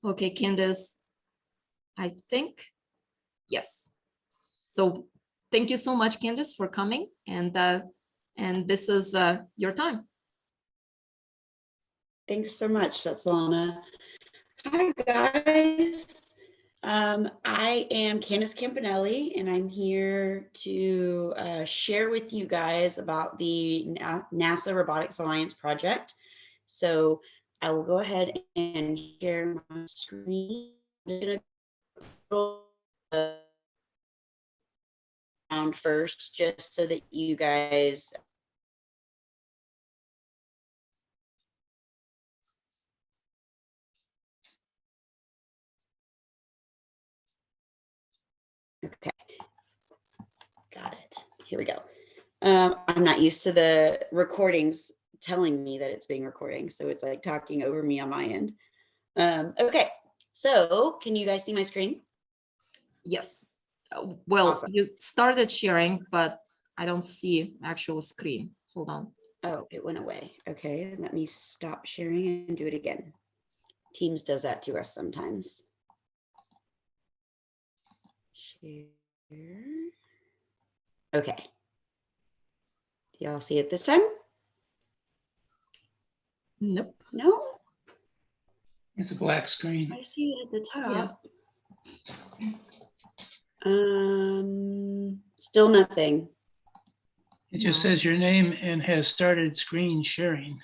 Okay, Candace, I think, yes. So thank you so much, Candace, for coming. And this is your time. Thanks so much, Svetlana. Hi, guys. I am Candace Campanelli, and I'm here to share with you guys about the NASA Robotics Alliance project. So I will go ahead and share my screen. I'm going to go around first, just so that you guys okay, got it. Here we go. I'm not used to the recordings telling me that it's being recorded, so it's like talking over me on my end. Okay, so can you guys see my screen? Yes. Well, Awesome. You started sharing, but I don't see actual screen. Hold on. Oh, it went away. Okay, let me stop sharing and do it again. Teams does that to us sometimes. Share. Okay. Do y'all see it this time? Nope. No? It's a black screen. I see it at the top. Yeah. Still nothing. It just says your name and has started screen sharing.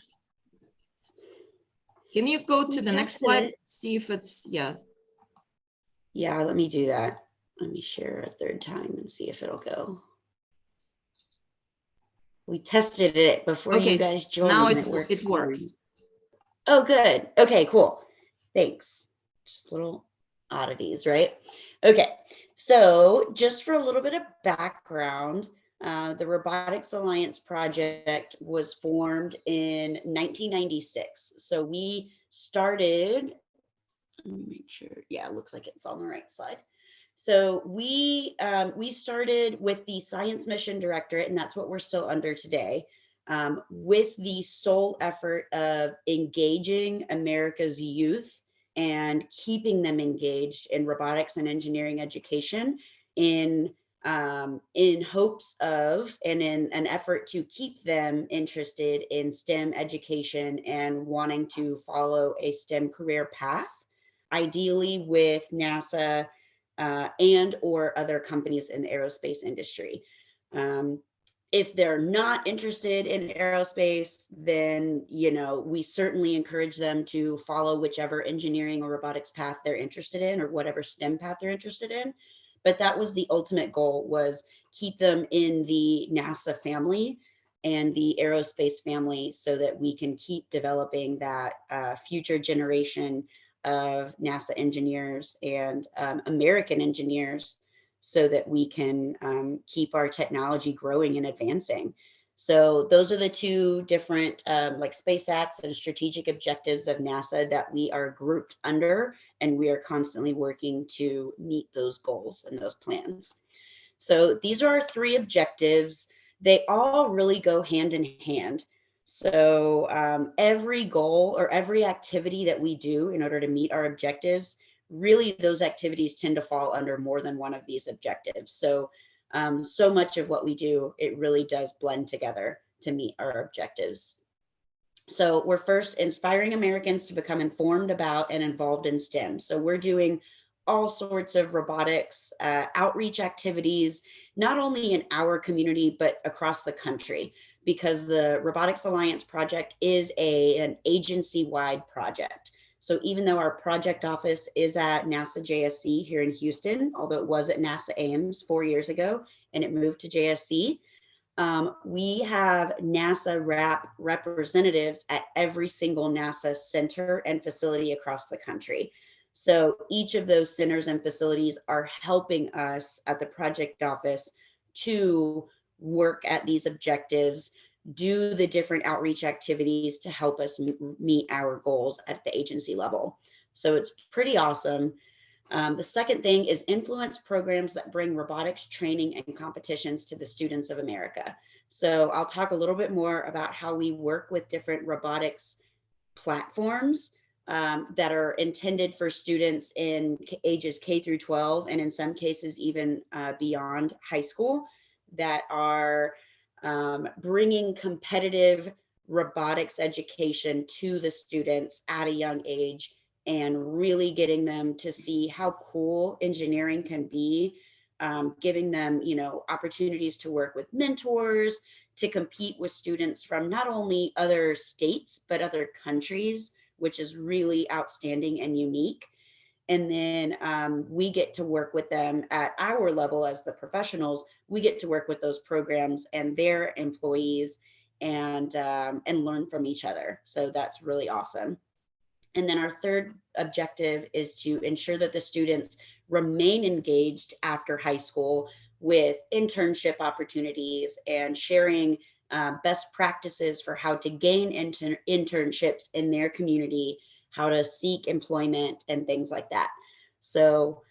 Can you go to We the next tested slide? it. See if it's, yeah. Yeah, let me do that. Let me share a third time and see if it'll go. We tested it before you guys joined. Now and it works. Fine. Oh, good. Okay, cool. Thanks. Just little oddities, right? Okay, so just for a little bit of background, the Robotics Alliance project was formed in 1996. So we started, let me make sure, yeah, it looks like it's on the right slide. So we started with the Science Mission Directorate, and that's what we're still under today, with the sole effort of engaging America's youth and keeping them engaged in robotics and engineering education in hopes of and in an effort to keep them interested in STEM education and wanting to follow a STEM career path, ideally with NASA and or other companies in the aerospace industry. If they're not interested in aerospace, then, you know, we certainly encourage them to follow whichever engineering or robotics path they're interested in, or whatever STEM path they're interested in. But that was the ultimate goal, was keep them in the NASA family and the aerospace family, so that we can keep developing that future generation of NASA engineers and American engineers, so that we can keep our technology growing and advancing. So those are the two different like space acts and strategic objectives of NASA that we are grouped under, and we are constantly working to meet those goals and those plans. So these are our three objectives. They all really go hand in hand. So every goal or every activity that we do in order to meet our objectives, really those activities tend to fall under more than one of these objectives. So so much of what we do, it really does blend together to meet our objectives. So we're first inspiring Americans to become informed about and involved in STEM. So we're doing all sorts of robotics outreach activities, not only in our community, but across the country, because the Robotics Alliance project is an agency-wide project. So even though our project office is at NASA JSC here in Houston, although it was at NASA Ames 4 years ago and it moved to JSC, we have NASA representatives at every single NASA center and facility across the country. So each of those centers and facilities are helping us at the project office to work at these objectives, do the different outreach activities to help us meet our goals at the agency level. So it's pretty awesome. The second thing is influence programs that bring robotics training and competitions to the students of America. So I'll talk a little bit more about how we work with different robotics platforms that are intended for students in ages K through 12, and in some cases even beyond high school, that are bringing competitive robotics education to the students at a young age, and really getting them to see how cool engineering can be, giving them, opportunities to work with mentors, to compete with students from not only other states, but other countries, which is really outstanding and unique. And then we get to work with them at our level as the professionals. We get to work with those programs and their employees, and learn from each other. So that's really awesome. And then our third objective is to ensure that the students remain engaged after high school with internship opportunities and sharing best practices for how to gain internships in their community, how to seek employment, and things like that. So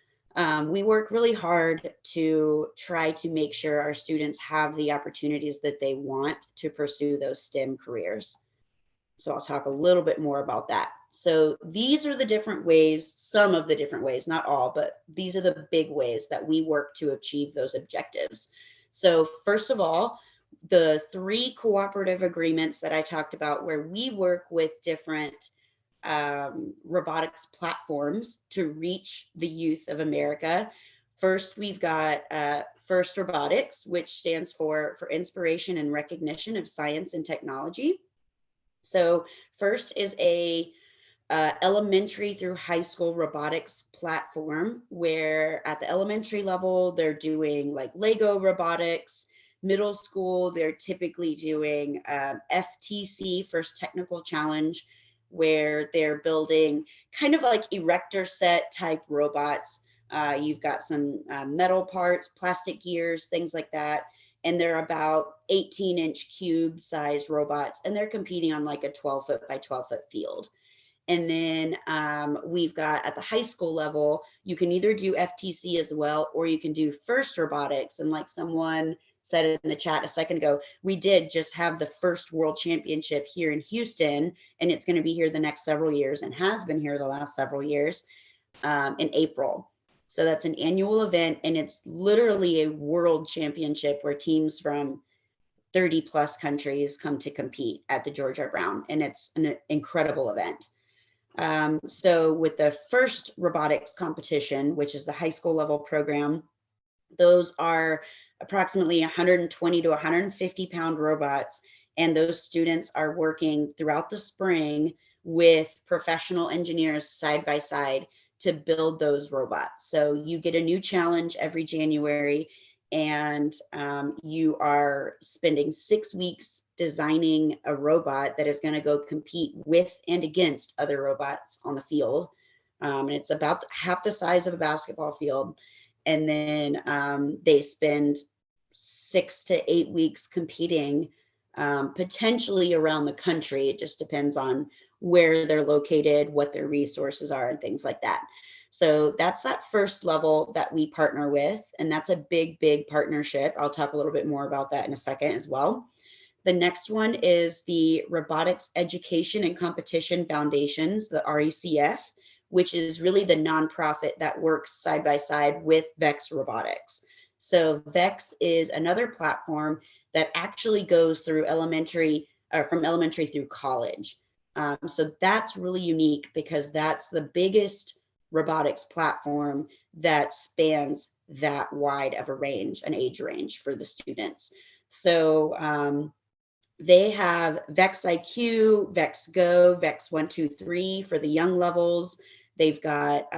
we work really hard to try to make sure our students have the opportunities that they want to pursue those STEM careers. So I'll talk a little bit more about that. So these are the different ways, some of the different ways, not all, but these are the big ways that we work to achieve those objectives. So first of all, the 3 cooperative agreements that I talked about, where we work with different robotics platforms to reach the youth of America. First, we've got FIRST Robotics, which stands for Inspiration and Recognition of Science and Technology. So FIRST is a elementary through high school robotics platform, where at the elementary level, they're doing like Lego robotics. Middle school, they're typically doing FTC, First Technical Challenge, where they're building kind of like erector set type robots. You've got some metal parts, plastic gears, things like that. And they're about 18-inch cube size robots, and they're competing on like a 12-foot by 12-foot field. And then we've got at the high school level, you can either do FTC as well, or you can do FIRST Robotics. And like someone said in the chat a second ago, we did just have the first World Championship here in Houston, and it's going to be here the next several years, and has been here the last several years, in April. So that's an annual event, and it's literally a world championship where teams from 30 plus countries come to compete at the George R. Brown, and it's an incredible event. So with the FIRST Robotics competition, which is the high school level program, those are approximately 120 to 150 pound robots, and those students are working throughout the spring with professional engineers side by side to build those robots. So you get a new challenge every January, and you are spending 6 weeks designing a robot that is going to go compete with and against other robots on the field. And it's about half the size of a basketball field. And then they spend 6 to 8 weeks competing, potentially around the country. It just depends on where they're located, what their resources are, and things like that. So that's that first level that we partner with, and that's a big, big partnership. I'll talk a little bit more about that in a second as well. The next one is the Robotics Education and Competition Foundations, the RECF, which is really the nonprofit that works side by side with VEX Robotics. So VEX is another platform that actually goes through from elementary through college. So that's really unique, because that's the biggest robotics platform that spans that wide of a range, an age range for the students. So they have VEX IQ, VEX Go, VEX 1, 2, 3 for the young levels. They've got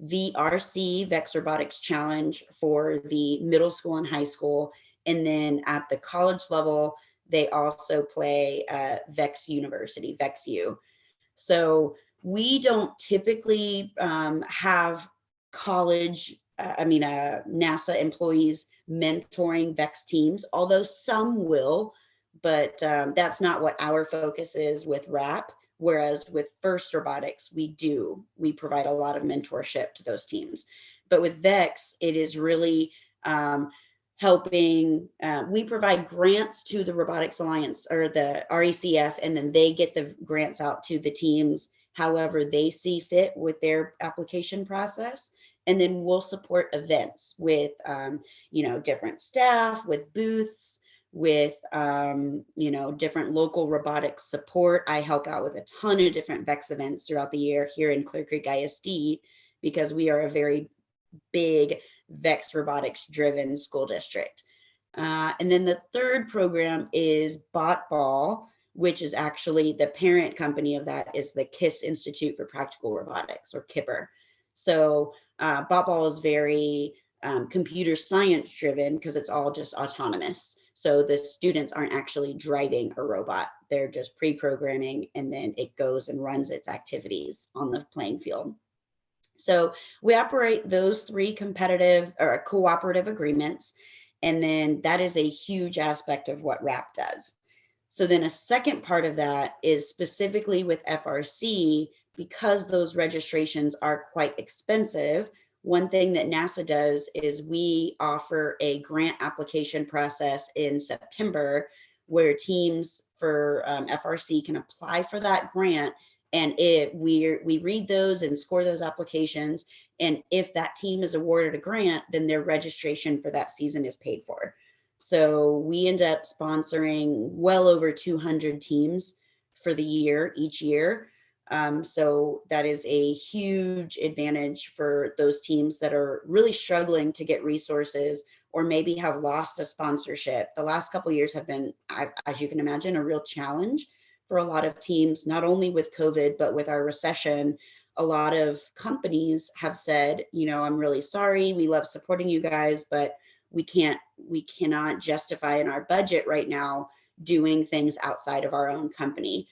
VRC, VEX Robotics Challenge, for the middle school and high school. And then at the college level, they also play VEX University, VEX U. So we don't typically have NASA employees mentoring VEX teams, although some will, but that's not what our focus is with RAP. Whereas with FIRST Robotics, we provide a lot of mentorship to those teams. But with VEX, it is really helping. We provide grants to the Robotics Alliance, or the RECF, and then they get the grants out to the teams, however they see fit with their application process. And then we'll support events with, different staff, with booths, with, different local robotics support. I help out with a ton of different VEX events throughout the year here in Clear Creek ISD, because we are a very big VEX robotics driven school district. And then the third program is BotBall, which is actually the parent company of that is the KISS Institute for Practical Robotics, or KIPR. So BotBall is very computer science driven, because it's all just autonomous. So the students aren't actually driving a robot. They're just pre-programming, and then it goes and runs its activities on the playing field. So we operate those 3 competitive or cooperative agreements. And then that is a huge aspect of what RAP does. So then a second part of that is specifically with FRC, because those registrations are quite expensive. One thing that NASA does is we offer a grant application process in September, where teams for FRC can apply for that grant. And we read those and score those applications. And if that team is awarded a grant, then their registration for that season is paid for. So we end up sponsoring well over 200 teams for the year, each year. So that is a huge advantage for those teams that are really struggling to get resources, or maybe have lost a sponsorship. The last couple of years have been, as you can imagine, a real challenge for a lot of teams, not only with COVID, but with our recession. A lot of companies have said, I'm really sorry, we love supporting you guys, but we cannot justify in our budget right now doing things outside of our own company.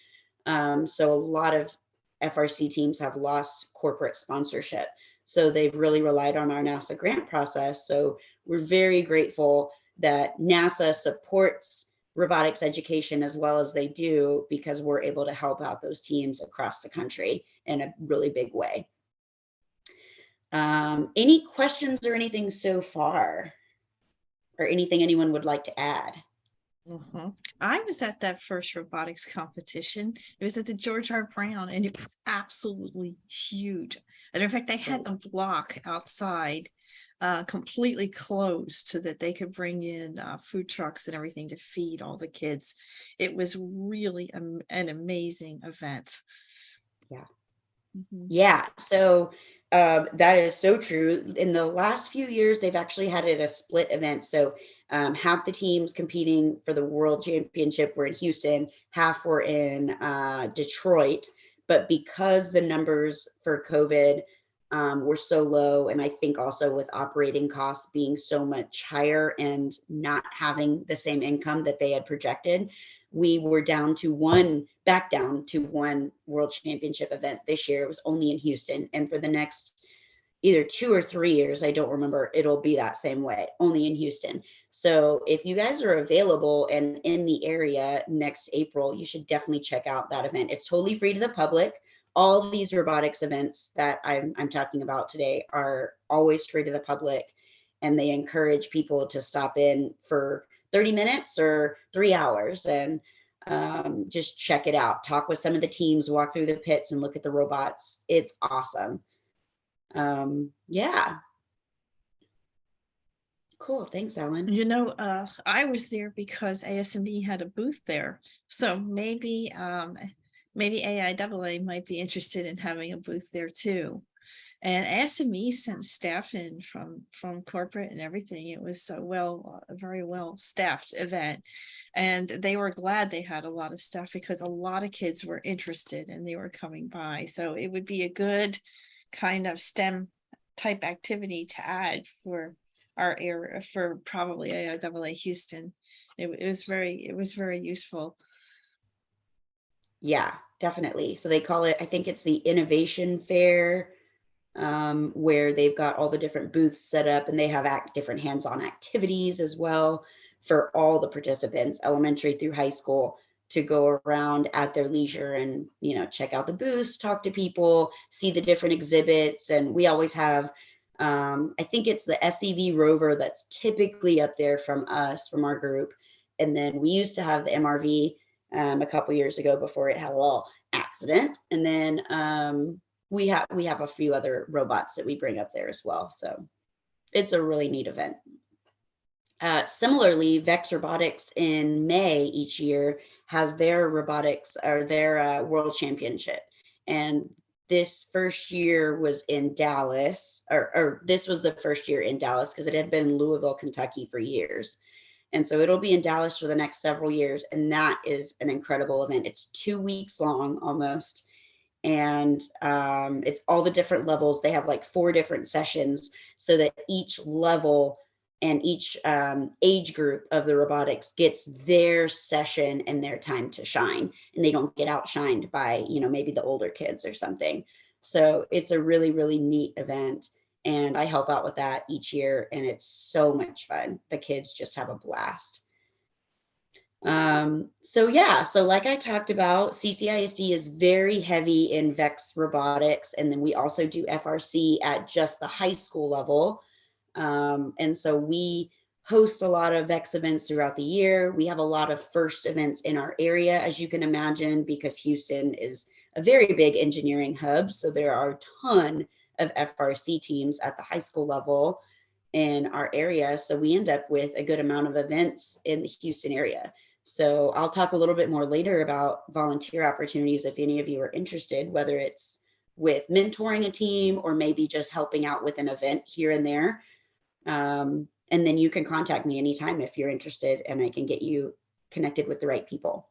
So a lot of FRC teams have lost corporate sponsorship. So they've really relied on our NASA grant process. So we're very grateful that NASA supports robotics education as well as they do, because we're able to help out those teams across the country in a really big way. Any questions or anything so far, or anything anyone would like to add? I was at that first robotics competition. It was at the George R. Brown, and it was absolutely huge. And in fact, they had the block outside completely closed so that they could bring in food trucks and everything to feed all the kids. It was really an amazing event. Yeah. Yeah. So that is so true. In the last few years, they've actually had it a split event. So half the teams competing for the World Championship were in Houston, half were in Detroit. But because the numbers for COVID were so low, and I think also with operating costs being so much higher and not having the same income that they had projected, we were back down to one World Championship event this year. It was only in Houston, and for the next either 2 or 3 years, I don't remember, it'll be that same way, only in Houston. So if you guys are available and in the area next April, you should definitely check out that event. It's totally free to the public. All of these robotics events that I'm talking about today are always free to the public, and they encourage people to stop in for 30 minutes or 3 hours and just check it out. Talk with some of the teams, walk through the pits and look at the robots. It's awesome. Yeah. Cool. Thanks, Ellen. I was there because ASME had a booth there. So maybe AIAA might be interested in having a booth there too. And ASME sent staff in from corporate and everything. It was a very well staffed event. And they were glad they had a lot of staff, because a lot of kids were interested and they were coming by. So it would be a good kind of STEM type activity to add for our area, for probably AIAA Houston. It was very useful. Yeah, definitely. So they call it, I think it's the Innovation Fair, where they've got all the different booths set up, and they have different hands-on activities as well for all the participants, elementary through high school, to go around at their leisure and, check out the booths, talk to people, see the different exhibits. And we always have, I think it's the SEV rover that's typically up there from our group. And then we used to have the MRV a couple years ago before it had a little accident. And then we have a few other robots that we bring up there as well. So it's a really neat event. Similarly, Vex Robotics in May each year has their robotics or their world championship. And this first year was in Dallas, or this was the first year in Dallas because it had been in Louisville, Kentucky for years. And so it'll be in Dallas for the next several years. And that is an incredible event. It's 2 weeks long almost. And it's all the different levels. They have like 4 different sessions so that each level and each age group of the robotics gets their session and their time to shine, and they don't get outshined by, you know, maybe the older kids or something. So it's a really, really neat event. And I help out with that each year, and it's so much fun. The kids just have a blast. So yeah, so like I talked about, CCISD is very heavy in VEX robotics, and then we also do FRC at just the high school level. And so we host a lot of VEX events throughout the year. We have a lot of first events in our area, as you can imagine, because Houston is a very big engineering hub. So there are a ton of FRC teams at the high school level in our area. So we end up with a good amount of events in the Houston area. So I'll talk a little bit more later about volunteer opportunities if any of you are interested, whether it's with mentoring a team or maybe just helping out with an event here and there. And then you can contact me anytime if you're interested, and I can get you connected with the right people.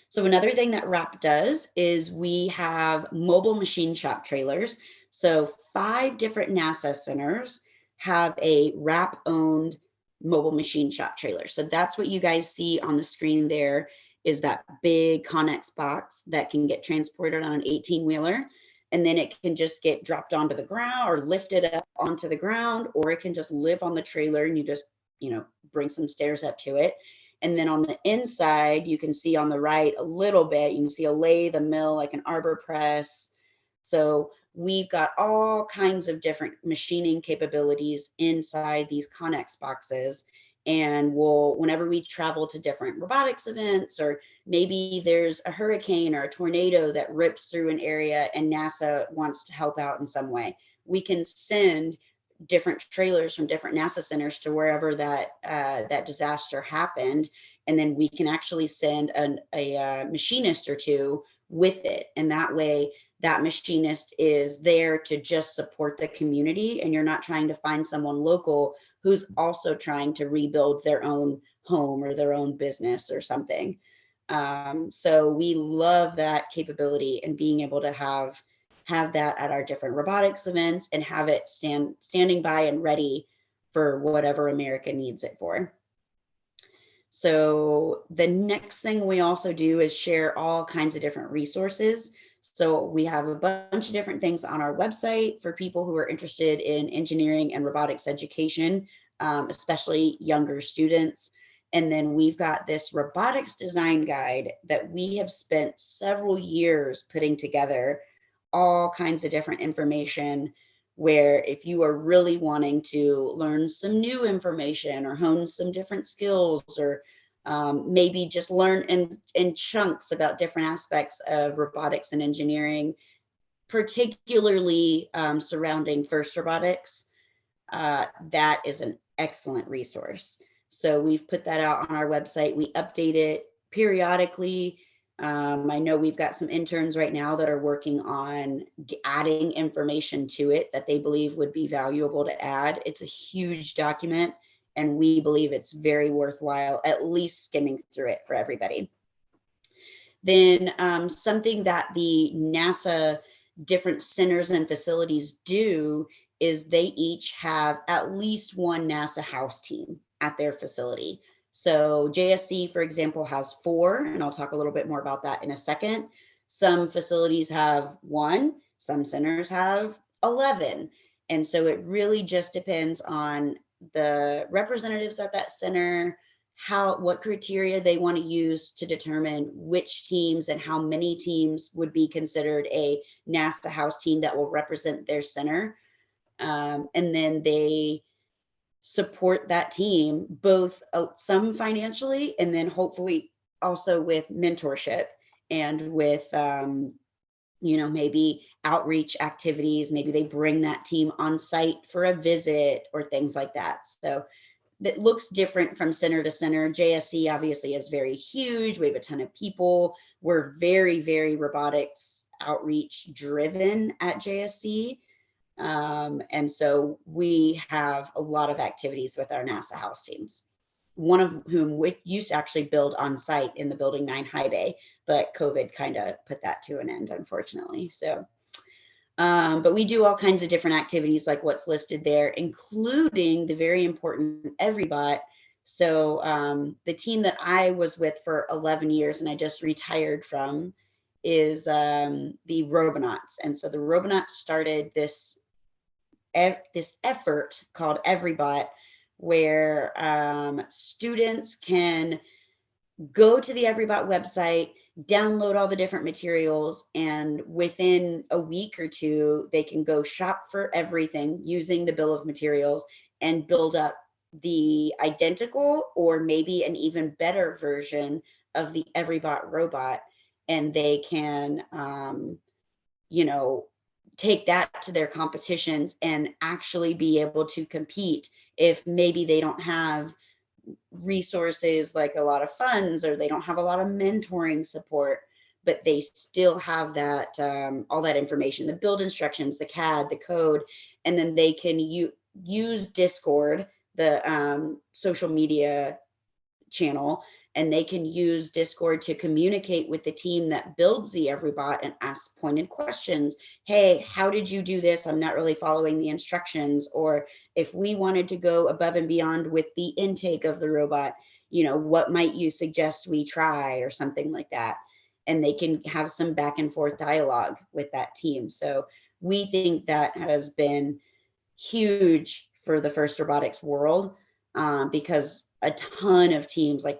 So another thing that RAP does is we have mobile machine shop trailers. So 5 different NASA centers have a RAP owned mobile machine shop trailer. So that's what you guys see on the screen there, is that big Connex box that can get transported on an 18-wheeler. And then it can just get dropped onto the ground or lifted up onto the ground, or it can just live on the trailer and you just, you know, bring some stairs up to it. And then on the inside, you can see on the right a little bit, you can see a lathe, a mill, like an arbor press. So we've got all kinds of different machining capabilities inside these Connex boxes. And whenever we travel to different robotics events, or maybe there's a hurricane or a tornado that rips through an area and NASA wants to help out in some way, we can send different trailers from different NASA centers to wherever that disaster happened. And then we can actually send a machinist or 2 with it. And that way, that machinist is there to just support the community, and you're not trying to find someone local who's also trying to rebuild their own home or their own business or something. So we love that capability, and being able to have that at our different robotics events and have it standing by and ready for whatever America needs it for. So the next thing we also do is share all kinds of different resources. So we have a bunch of different things on our website for people who are interested in engineering and robotics education, especially younger students. And then we've got this robotics design guide that we have spent several years putting together, all kinds of different information, where if you are really wanting to learn some new information or hone some different skills, or maybe just learn in chunks about different aspects of robotics and engineering, particularly surrounding FIRST robotics, that is an excellent resource. So we've put that out on our website. We update it periodically. I know we've got some interns right now that are working on adding information to it that they believe would be valuable to add. It's a huge document, and we believe it's very worthwhile at least skimming through it for everybody. Then something that the NASA different centers and facilities do is they each have at least one NASA house team at their facility. So JSC, for example, has 4, and I'll talk a little bit more about that in a second. Some facilities have 1, some centers have 11. And so it really just depends on the representatives at that center, what criteria they want to use to determine which teams and how many teams would be considered a NASA house team that will represent their center. And then they support that team, both some financially and then hopefully also with mentorship and with, maybe outreach activities, maybe they bring that team on site for a visit or things like that. So that looks different from center to center. JSC obviously is very huge. We have a ton of people. We're very, very robotics outreach driven at JSC. And so we have a lot of activities with our NASA house teams, one of whom we used to actually build on site in the Building 9 high bay, but COVID kind of put that to an end, unfortunately. So, but we do all kinds of different activities like what's listed there, including the very important EveryBot. So the team that I was with for 11 years and I just retired from is the Robonauts. And so the Robonauts started this effort called EveryBot, where students can go to the EveryBot website, download all the different materials, and within a week or two, they can go shop for everything using the bill of materials and build up the identical or maybe an even better version of the EveryBot robot. And they can, take that to their competitions and actually be able to compete if maybe they don't have resources like a lot of funds or they don't have a lot of mentoring support, but they still have that all that information, the build instructions, the CAD, the code, and then they can use Discord, the social media channel, and they can use Discord to communicate with the team that builds the EveryBot and ask pointed questions. Hey, how did you do this? I'm not really following the instructions. Or if we wanted to go above and beyond with the intake of the robot, what might you suggest we try or something like that? And they can have some back and forth dialogue with that team. So we think that has been huge for the FIRST Robotics world, because a ton of teams, like,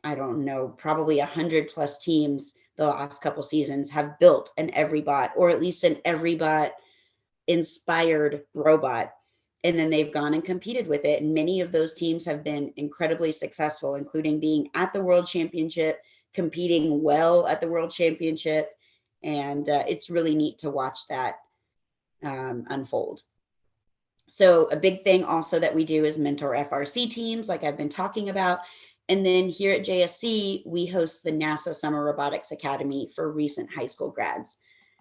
I don't know, probably 100+ teams the last couple seasons have built an EveryBot, or at least an EveryBot inspired robot. And then they've gone and competed with it. And many of those teams have been incredibly successful, including being at the World Championship, competing well at the World Championship. And it's really neat to watch that unfold. So a big thing also that we do is mentor FRC teams, like I've been talking about. And then here at JSC, we host the NASA Summer Robotics Academy for recent high school grads.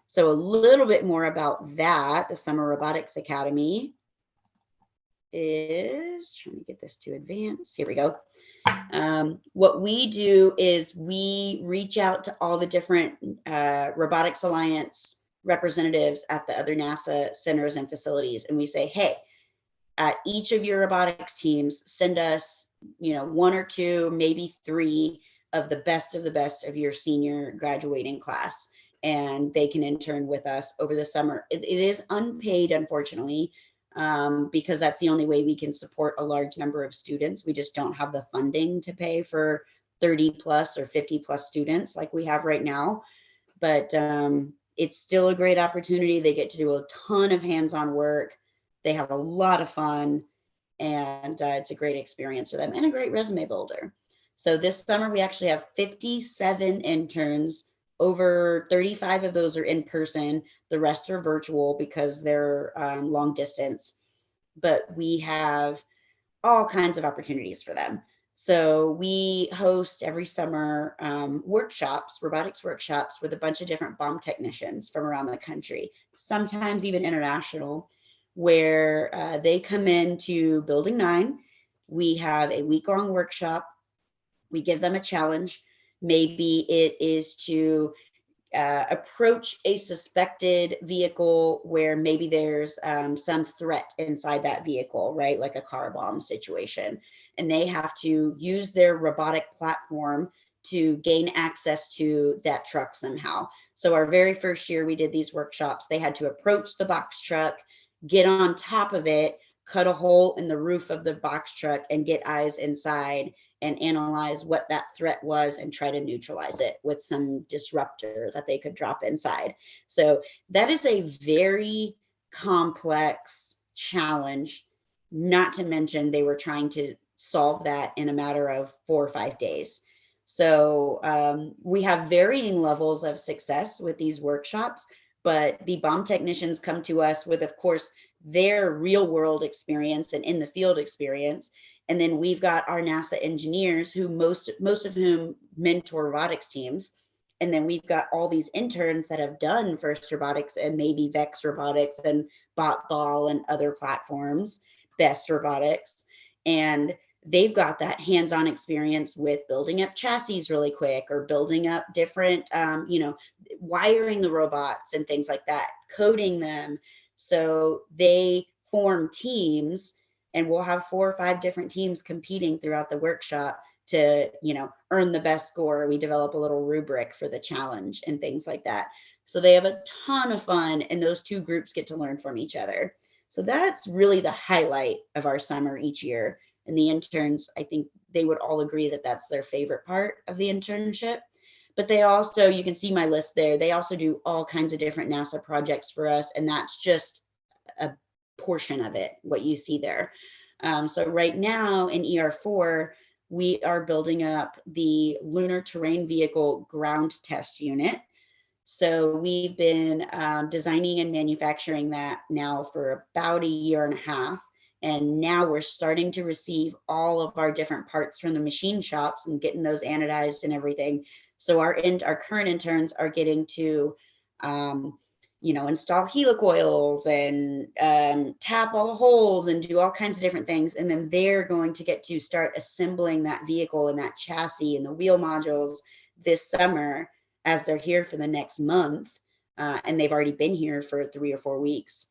So a little bit more about that. The Summer Robotics Academy is, trying to get this to advance. Here we go. What we do is we reach out to all the different Robotics Alliance representatives at the other NASA centers and facilities. And we say, hey, at each of your robotics teams, send us, 1 or 2, maybe 3 of the best of your senior graduating class. And they can intern with us over the summer. It is unpaid, unfortunately, because that's the only way we can support a large number of students. We just don't have the funding to pay for 30+ or 50+ students like we have right now. But it's still a great opportunity. They get to do a ton of hands-on work. They have a lot of fun, and it's a great experience for them and a great resume builder. So this summer, we actually have 57 interns. Over 35 of those are in person. The rest are virtual because they're long distance. But we have all kinds of opportunities for them. So we host every summer workshops, robotics workshops, with a bunch of different bomb technicians from around the country, sometimes even international, where they come into Building 9. We have a week-long workshop. We give them a challenge. Maybe it is to approach a suspected vehicle where maybe there's some threat inside that vehicle, right? Like a car bomb situation. And they have to use their robotic platform to gain access to that truck somehow. So our very first year we did these workshops, they had to approach the box truck, get on top of it, cut a hole in the roof of the box truck and get eyes inside and analyze what that threat was and try to neutralize it with some disruptor that they could drop inside. So that is a very complex challenge, not to mention they were trying to solve that in a matter of 4 or 5 days. So we have varying levels of success with these workshops, but the bomb technicians come to us with, of course, their real world experience and in the field experience. And then we've got our NASA engineers who most of whom mentor robotics teams. And then we've got all these interns that have done FIRST Robotics and maybe VEX Robotics and BotBall and other platforms, Best Robotics. And they've got that hands-on experience with building up chassis really quick or building up different, wiring the robots and things like that, coding them. So they form teams, and we'll have 4 or 5 different teams competing throughout the workshop to, earn the best score. We develop a little rubric for the challenge and things like that. So they have a ton of fun, and those 2 groups get to learn from each other. So that's really the highlight of our summer each year. And the interns, I think they would all agree that that's their favorite part of the internship. But they also, you can see my list there, they also do all kinds of different NASA projects for us. And that's just a portion of it, what you see there. So right now in ER4, we are building up the Lunar Terrain Vehicle Ground Test Unit. So we've been designing and manufacturing that now for about 1.5 years. And now we're starting to receive all of our different parts from the machine shops and getting those anodized and everything. So our current interns are getting to, install helicoils and tap all the holes and do all kinds of different things. And then they're going to get to start assembling that vehicle and that chassis and the wheel modules this summer as they're here for the next month. And they've already been here for 3 or 4 weeks.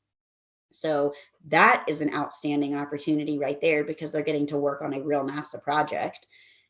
So that is an outstanding opportunity right there, because they're getting to work on a real NASA project.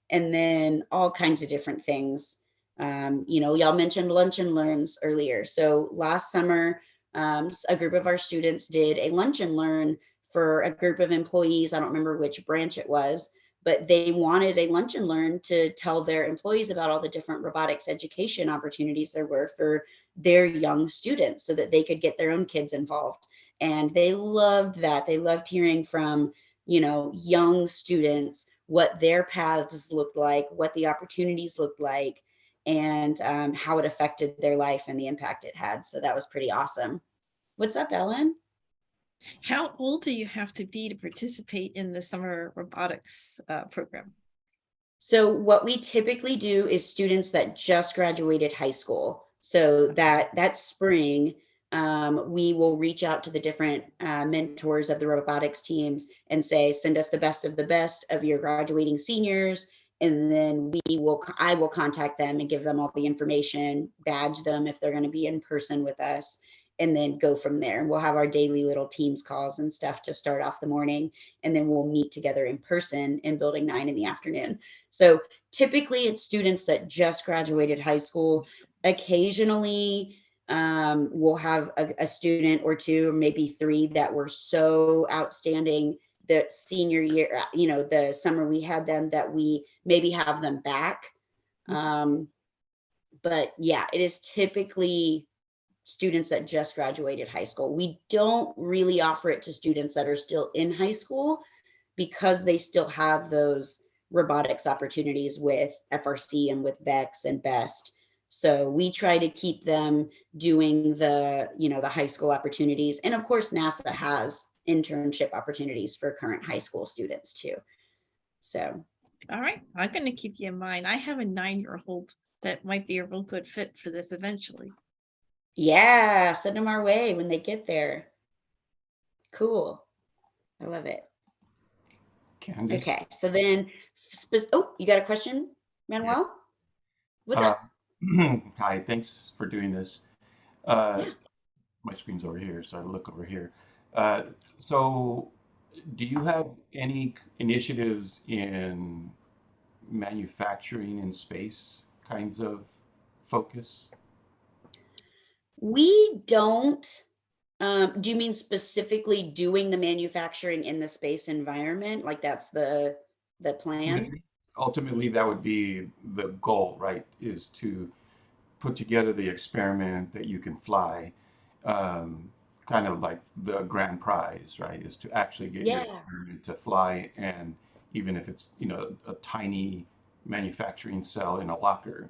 And then all kinds of different things. Y'all mentioned lunch and learns earlier. So last summer, a group of our students did a lunch and learn for a group of employees. I don't remember which branch it was, but they wanted a lunch and learn to tell their employees about all the different robotics education opportunities there were for their young students so that they could get their own kids involved. And they loved that. They loved hearing from, young students what their paths looked like, what the opportunities looked like, and how it affected their life and the impact it had. So that was pretty awesome. What's up, Ellen? How old do you have to be to participate in the summer robotics program? So what we typically do is students that just graduated high school. So that spring, we will reach out to the different mentors of the robotics teams and say, send us the best of your graduating seniors. And then I will contact them and give them all the information, badge them if they're going to be in person with us, and then go from there. We'll have our daily little Teams calls and stuff to start off the morning, and then we'll meet together in person in Building 9 in the afternoon. So typically it's students that just graduated high school. Occasionally, we'll have a student or 2 or maybe 3 that were so outstanding the senior year, the summer we had them, that we maybe have them back. But yeah, it is typically students that just graduated high school. We don't really offer it to students that are still in high school, because they still have those robotics opportunities with FRC and with VEX and BEST. So we try to keep them doing the high school opportunities. And of course, NASA has internship opportunities for current high school students too. So. All right, I'm going to keep you in mind. I have a 9-year-old that might be a real good fit for this eventually. Yeah, send them our way when they get there. Cool. I love it. Candace? Okay, so then, you got a question, Manuel? What's up? Hi, thanks for doing this. Yeah. My screen's over here, so I look over here. So do you have any initiatives in manufacturing in space kinds of focus? We don't. Do you mean specifically doing the manufacturing in the space environment? Like that's the plan? Ultimately, that would be the goal, right? Is to put together the experiment that you can fly, kind of like the grand prize, right? Is to actually get your Yeah. experiment to fly, and even if it's a tiny manufacturing cell in a locker,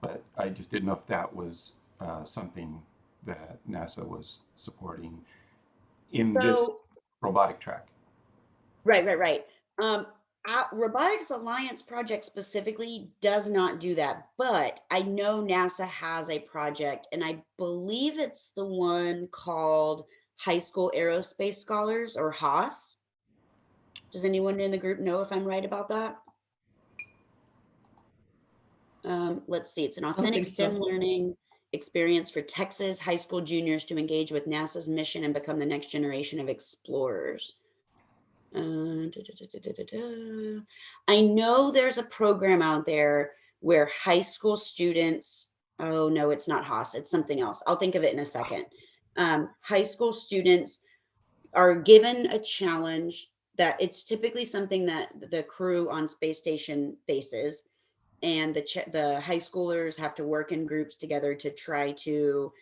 but I just didn't know if that was something that NASA was supporting in this So, robotic track. right. Robotics Alliance project specifically does not do that, but I know NASA has a project, and I believe it's the one called High School Aerospace Scholars, or HAAS. Does anyone in the group know if I'm right about that? Let's see, it's an authentic think so. STEM learning experience for Texas high school juniors to engage with NASA's mission and become the next generation of explorers. I know there's a program out there where high school students, oh no, it's not Haas, it's something else. I'll think of it in a second. High school students are given a challenge that it's typically something that the crew on space station faces, and the high schoolers have to work in groups together to try to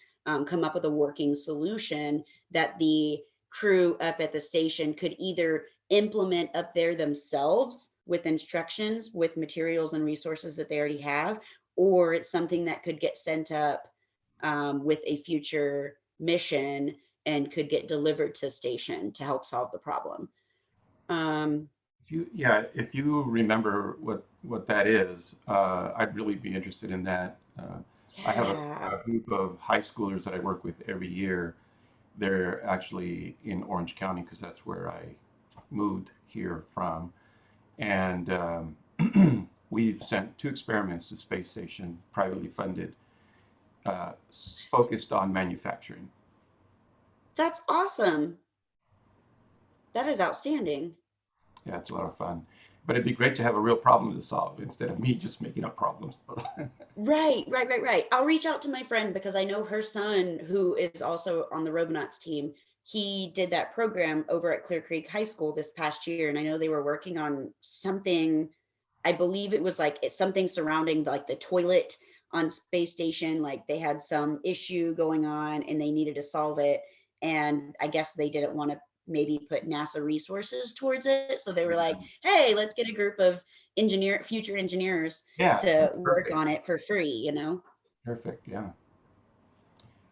come up with a working solution that the crew up at the station could either implement up there themselves with instructions, with materials and resources that they already have, or it's something that could get sent up with a future mission and could get delivered to station to help solve the problem. If you remember what that is, I'd really be interested in that. I have Yeah. a group of high schoolers that I work with every year. They're actually in Orange County because that's where I moved here from. And we've sent 2 experiments to space station, privately funded, focused on manufacturing. That's awesome. That is outstanding. Yeah, it's a lot of fun. But it'd be great to have a real problem to solve instead of me just making up problems. Right. I'll reach out to my friend because I know her son, who is also on the Robotics team. He did that program over at Clear Creek High School this past year, and I know they were working on something. I believe it was like it's something surrounding like the toilet on space station. Like they had some issue going on and they needed to solve it. And I guess they didn't want to maybe put NASA resources towards it. So they were like, hey, let's get a group of future engineers Yeah, to work perfect. on it for free, you know? Perfect. Yeah.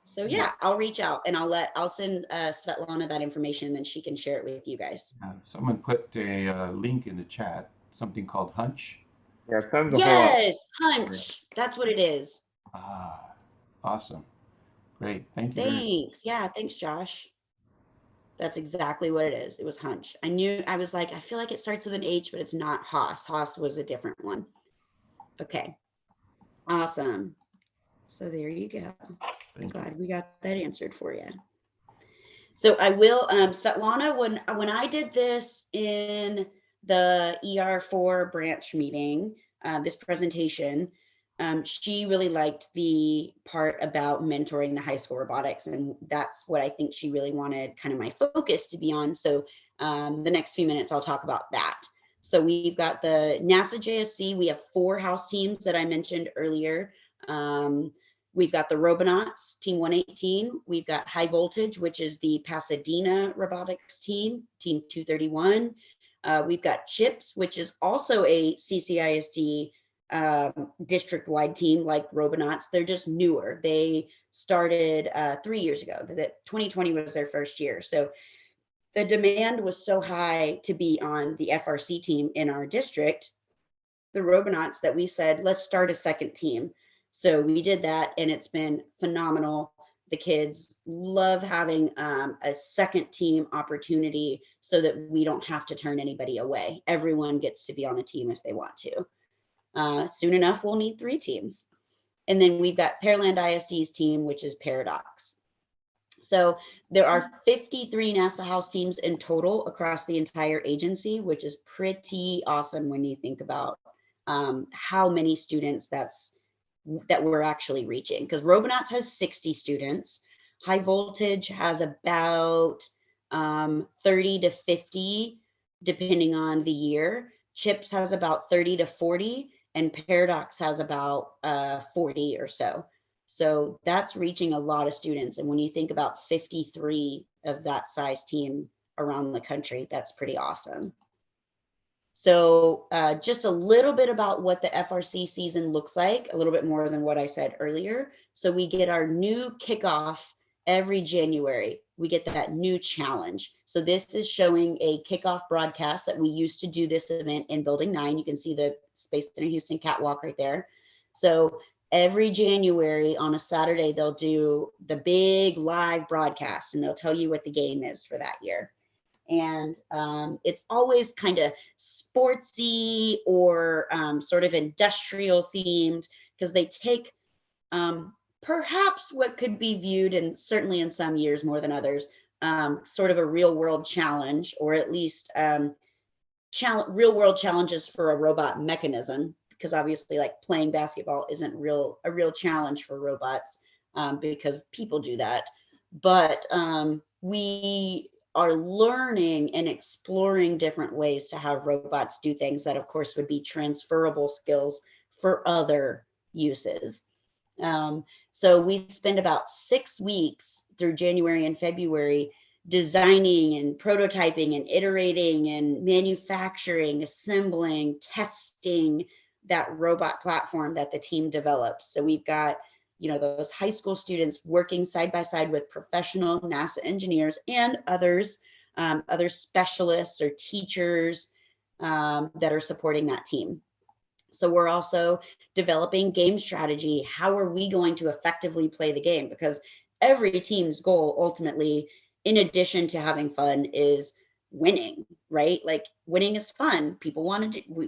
So yeah, I'll reach out and I'll send Svetlana that information, and then she can share it with you guys. Someone put a link in the chat, something called Hunch. Yeah, send the whole Yes, Hunch. That's what it is. Ah, awesome. Great. Thank you very much. Thanks. Yeah, thanks, Josh. That's exactly what it is. It was Hunch. I was like, I feel like it starts with an H, but it's not Haas. Haas was a different one. Okay. Awesome. So there you go. I'm glad we got that answered for you. So I will, Svetlana, when I did this in the ER4 branch meeting, this presentation, she really liked the part about mentoring the high school robotics, and that's what I think she really wanted kind of my focus to be on. So the next few minutes, I'll talk about that. So we've got the NASA JSC. We have 4 house teams that I mentioned earlier. We've got the Robotics, Team 118. We've got High Voltage, which is the Pasadena Robotics team, Team 231. We've got CHIPS, which is also a CCISD district-wide team like Robotics. They're just newer. They started 3 years ago. 2020 was their first year. So the demand was so high to be on the FRC team in our district, the Robotics, that we said, let's start a second team. So we did that, and it's been phenomenal. The kids love having a second team opportunity so that we don't have to turn anybody away. Everyone gets to be on a team if they want to. Soon enough, we'll need 3 teams. And then we've got Pearland ISD's team, which is Paradox. So there are 53 NASA house teams in total across the entire agency, which is pretty awesome when you think about how many students that we're actually reaching, because Robotics has 60 students. High Voltage has about 30 to 50, depending on the year. CHIPS has about 30 to 40, and Paradox has about 40 or so. So that's reaching a lot of students. And when you think about 53 of that size team around the country, that's pretty awesome. So just a little bit about what the FRC season looks like, a little bit more than what I said earlier. So we get our new kickoff every January. We get that new challenge. So this is showing a kickoff broadcast that we used to do this event in Building 9. You can see the Space Center Houston catwalk right there. So every January on a Saturday, they'll do the big live broadcast and they'll tell you what the game is for that year. And it's always kind of sportsy or sort of industrial themed, because they take perhaps what could be viewed, and certainly in some years more than others, sort of a real world challenge, or at least real world challenges for a robot mechanism, because obviously like playing basketball isn't a real challenge for robots, because people do that. But we are learning and exploring different ways to have robots do things that of course would be transferable skills for other uses. So we spend about 6 weeks through January and February designing and prototyping and iterating and manufacturing, assembling, testing that robot platform that the team develops. So we've got, you know, those high school students working side by side with professional NASA engineers and others, other specialists or teachers that are supporting that team. So we're also developing game strategy. How are we going to effectively play the game? Because every team's goal ultimately, in addition to having fun, is winning, right? Like winning is fun. People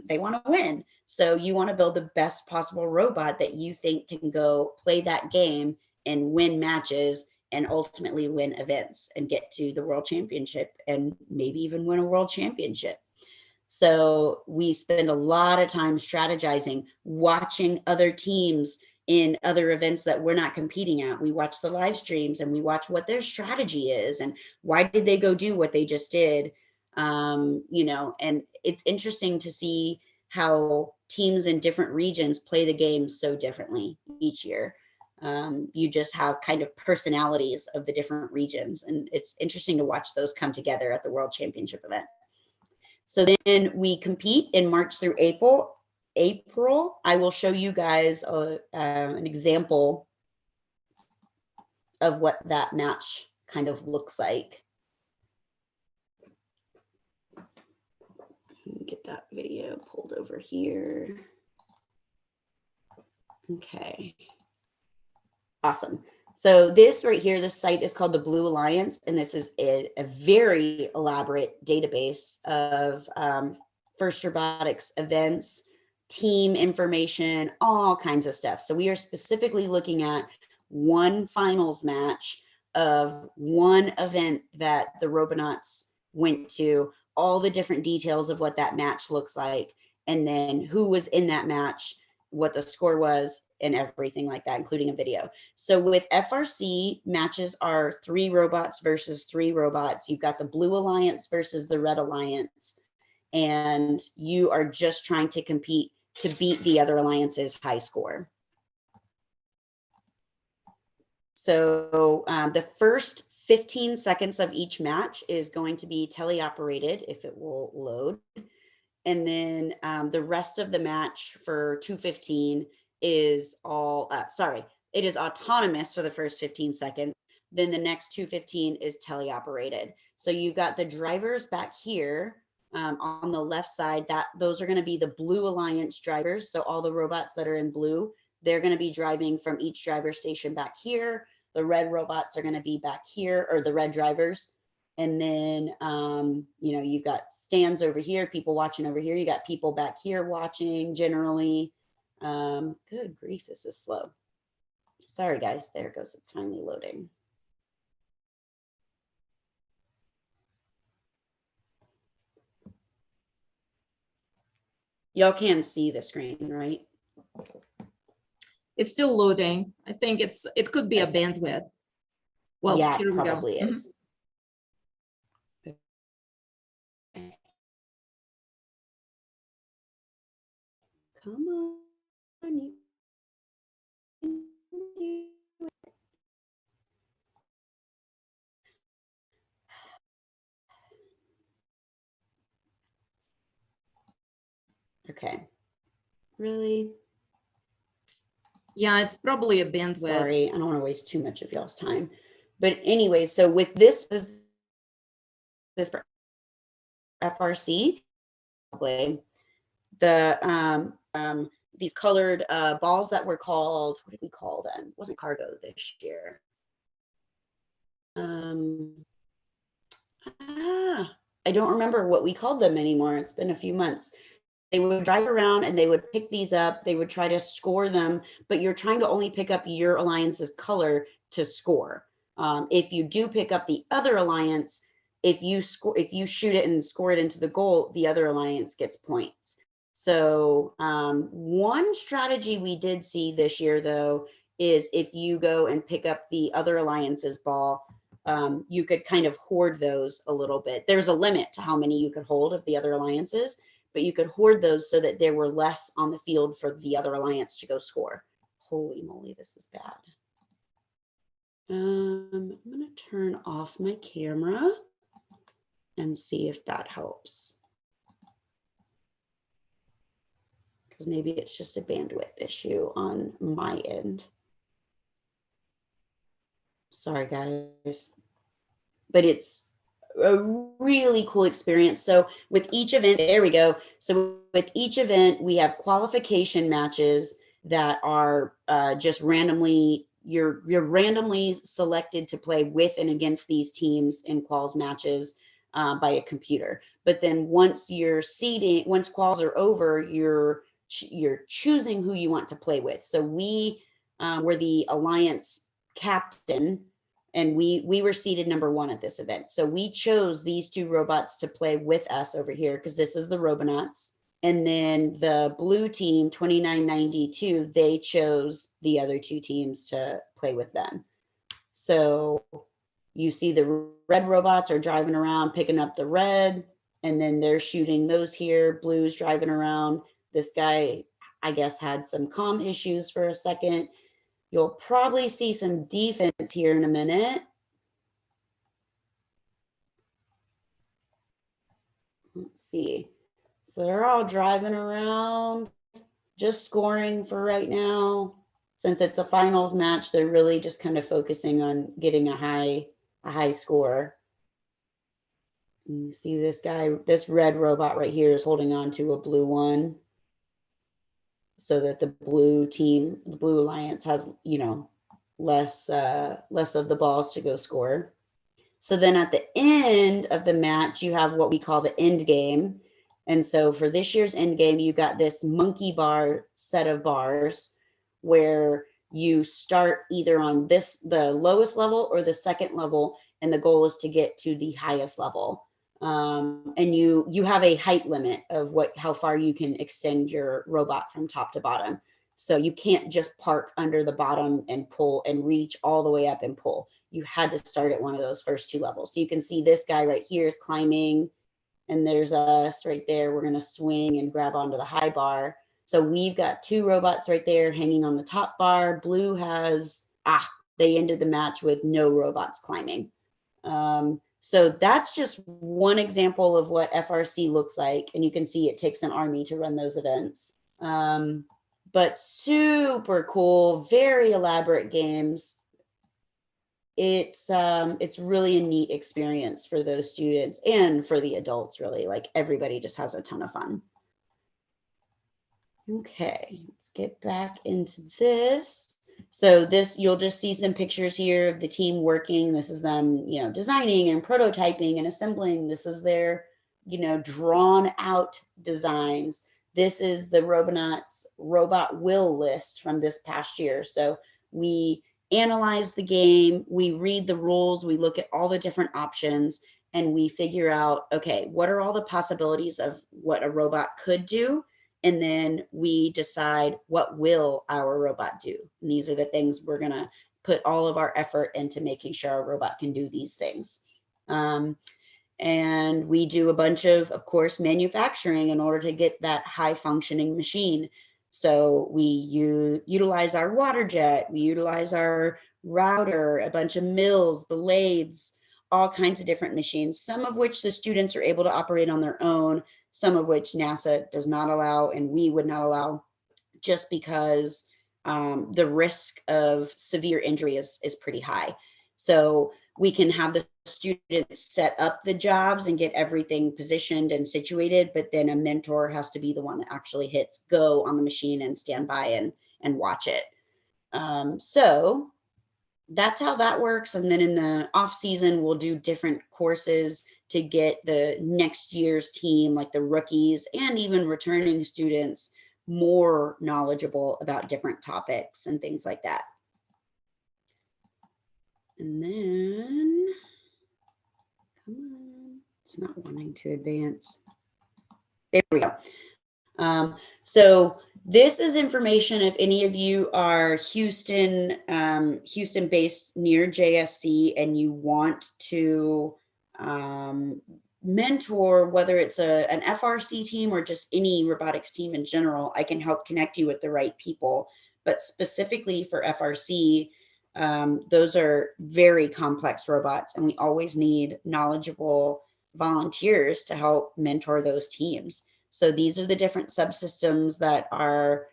they want to win. So you want to build the best possible robot that you think can go play that game and win matches and ultimately win events and get to the world championship and maybe even win a world championship. So we spend a lot of time strategizing, watching other teams in other events that we're not competing at. We watch the live streams and we watch what their strategy is and why did they go do what they just did. You know, and it's interesting to see how teams in different regions play the game so differently each year. You just have kind of personalities of the different regions, and it's interesting to watch those come together at the World Championship event. So then we compete in March through April. I will show you guys an example of what that match kind of looks like. Let me get that video pulled over here. Okay. Awesome. So this right here, this site is called the Blue Alliance, and this is a very elaborate database of FIRST Robotics events, team information, all kinds of stuff. So we are specifically looking at one finals match of one event that the Robonauts went to, all the different details of what that match looks like, and then who was in that match, what the score was, and everything like that, including a video. So with FRC, matches are 3 robots versus 3 robots. You've got the Blue Alliance versus the Red Alliance, and you are just trying to compete to beat the other alliance's high score. So the first 15 seconds of each match is going to be teleoperated, if it will load. And then the rest of the match for 2:15 is it is autonomous for the first 15 seconds. Then the next 2:15 is teleoperated. So you've got the drivers back here on the left side, those are going to be the Blue Alliance drivers. So all the robots that are in blue, they're going to be driving from each driver station back here. The red robots are going to be back here, or the red drivers. And then, you know, you've got stands over here, people watching over here. You got people back here watching generally. Good grief, this is slow. Sorry, guys. There it goes. It's finally loading. Y'all can see the screen, right? It's still loading. I think it could be a bandwidth. Well, yeah, here it we probably go. is. Come on. Okay. Really? Yeah, it's probably a bandwidth. Sorry, I don't want to waste too much of y'all's time. But anyway, so with this FRC, the these colored balls that were called, what did we call them? It wasn't cargo this year. I don't remember what we called them anymore. It's been a few months. They would drive around and they would pick these up. They would try to score them, but you're trying to only pick up your alliance's color to score. If you do pick up the other alliance, if you shoot it and score it into the goal, the other alliance gets points. So one strategy we did see this year, though, is if you go and pick up the other alliance's ball, you could kind of hoard those a little bit. There's a limit to how many you could hold of the other alliances, but you could hoard those so that there were less on the field for the other alliance to go score. Holy moly, this is bad. I'm going to turn off my camera and see if that helps. Because maybe it's just a bandwidth issue on my end. Sorry, guys. But it's a really cool experience. So with each event, there we go. So with each event, we have qualification matches that are just randomly, you're randomly selected to play with and against these teams in quals matches by a computer. But then once you're seeding, once quals are over, you're choosing who you want to play with. So we were the alliance captain, and we were seated #1 at this event. So we chose these two robots to play with us over here because this is the Robots. And then the blue team, 2992, they chose the other two teams to play with them. So you see the red robots are driving around picking up the red, and then they're shooting those here. Blue's driving around. This guy, I guess, had some comm issues for a second. You'll probably see some defense here in a minute. Let's see. So they're all driving around, just scoring for right now. Since it's a finals match, they're really just kind of focusing on getting a high score. And you see this guy, this red robot right here is holding on to a blue one, so that the blue team, the blue alliance has, you know, less of the balls to go score. So then at the end of the match, you have what we call the end game. And so for this year's end game, you got this monkey bar set of bars where you start either on the lowest level or the second level, and the goal is to get to the highest level. And you have a height limit of how far you can extend your robot from top to bottom. So you can't just park under the bottom and pull and reach all the way up and pull. You had to start at one of those first two levels. So you can see this guy right here is climbing, and there's us right there. We're going to swing and grab onto the high bar. So we've got two robots right there hanging on the top bar. Blue has, they ended the match with no robots climbing. So that's just one example of what FRC looks like. And you can see it takes an army to run those events. But super cool, very elaborate games. It's really a neat experience for those students and for the adults, really. Like, everybody just has a ton of fun. Okay, let's get back into this. So this, you'll just see some pictures here of the team working. This is them, you know, designing and prototyping and assembling. This is their, you know, drawn out designs. This is the Robots robot will list from this past year. So we analyze the game, we read the rules, we look at all the different options, and we figure out, okay, what are all the possibilities of what a robot could do? And then we decide, what will our robot do? And these are the things we're going to put all of our effort into making sure our robot can do these things. And we do a bunch of course, manufacturing in order to get that high functioning machine. So we utilize our water jet, we utilize our router, a bunch of mills, the lathes, all kinds of different machines, some of which the students are able to operate on their own. some of which NASA does not allow and we would not allow, just because the risk of severe injury is pretty high. So we can have the students set up the jobs and get everything positioned and situated, but then a mentor has to be the one that actually hits go on the machine and stand by and watch it. So that's how that works. And then in the off season, we'll do different courses to get the next year's team, like the rookies and even returning students, more knowledgeable about different topics and things like that. And then, come on, it's not wanting to advance. There we go. So this is information if any of you are Houston based near JSC and you want to mentor, whether it's an FRC team or just any robotics team in general, I can help connect you with the right people. But specifically for FRC, those are very complex robots, and we always need knowledgeable volunteers to help mentor those teams. So these are the different subsystems that are,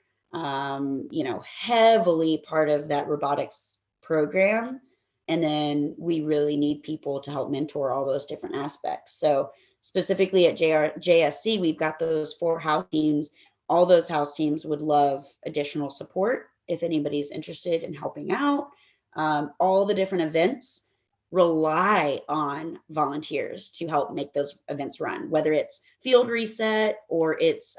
heavily part of that robotics program. And then we really need people to help mentor all those different aspects. So specifically at JSC, we've got those 4 house teams. All those house teams would love additional support if anybody's interested in helping out. All the different events rely on volunteers to help make those events run, whether it's field reset or it's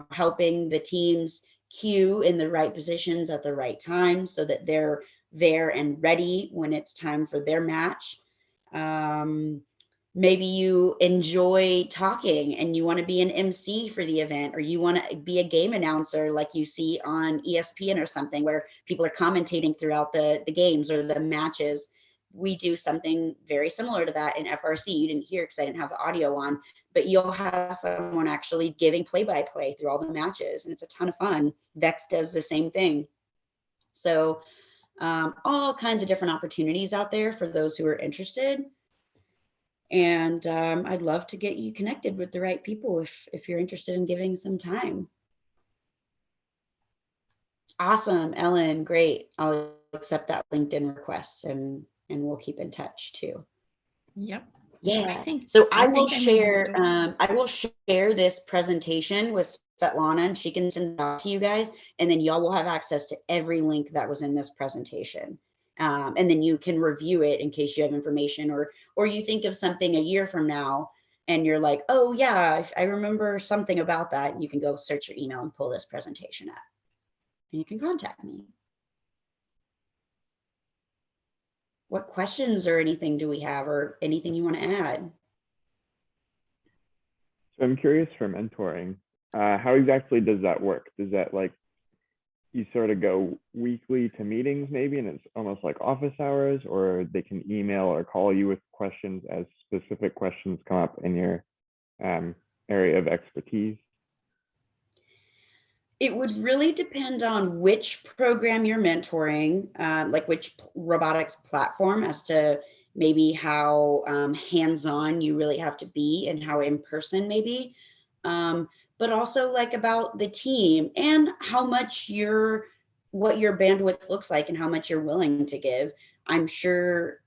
helping the teams queue in the right positions at the right time so that they're there and ready when it's time for their match. Maybe you enjoy talking and you want to be an MC for the event, or you want to be a game announcer like you see on ESPN or something, where people are commentating throughout the games or the matches. We do something very similar to that in FRC. You didn't hear because I didn't have the audio on, but you'll have someone actually giving play-by-play through all the matches, and it's a ton of fun. Vex does the same thing. So all kinds of different opportunities out there for those who are interested. And I'd love to get you connected with the right people if you're interested in giving some time. Awesome, Ellen, great. I'll accept that LinkedIn request and we'll keep in touch too. Yep. Yeah. I will share this presentation with Svetlana, and she can send it out to you guys, and then y'all will have access to every link that was in this presentation. And then you can review it in case you have information, or you think of something a year from now and you're like, oh yeah, I remember something about that. And you can go search your email and pull this presentation up, and you can contact me. What questions or anything do we have, or anything you want to add? So I'm curious for mentoring, how exactly does that work? Does that, like, you sort of go weekly to meetings maybe, and it's almost like office hours, or they can email or call you with questions as specific questions come up in your area of expertise? It would really depend on which program you're mentoring, like which robotics platform, as to maybe how hands-on you really have to be and how in person maybe. But also like about the team and how much what your bandwidth looks like and how much you're willing to give. I'm sure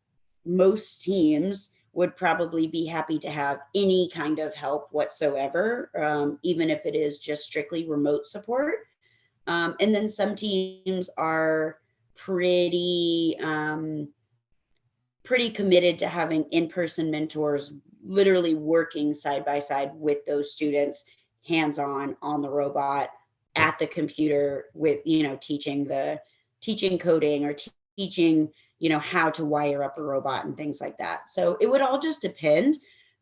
most teams would probably be happy to have any kind of help whatsoever, even if it is just strictly remote support. And then some teams are pretty committed to having in-person mentors literally working side by side with those students, hands-on on the robot at the computer with, teaching coding or teaching, how to wire up a robot and things like that. So it would all just depend.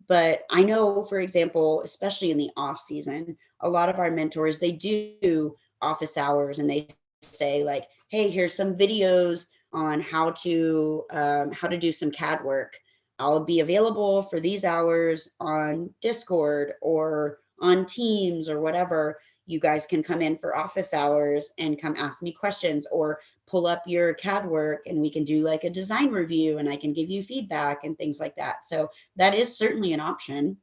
But I know, for example, especially in the off season, a lot of our mentors, they do office hours, and they say like, hey, here's some videos on how to do some CAD work. I'll be available for these hours on Discord or on Teams or whatever. You guys can come in for office hours and come ask me questions, or pull up your CAD work and we can do like a design review and I can give you feedback and things like that. So that is certainly an option.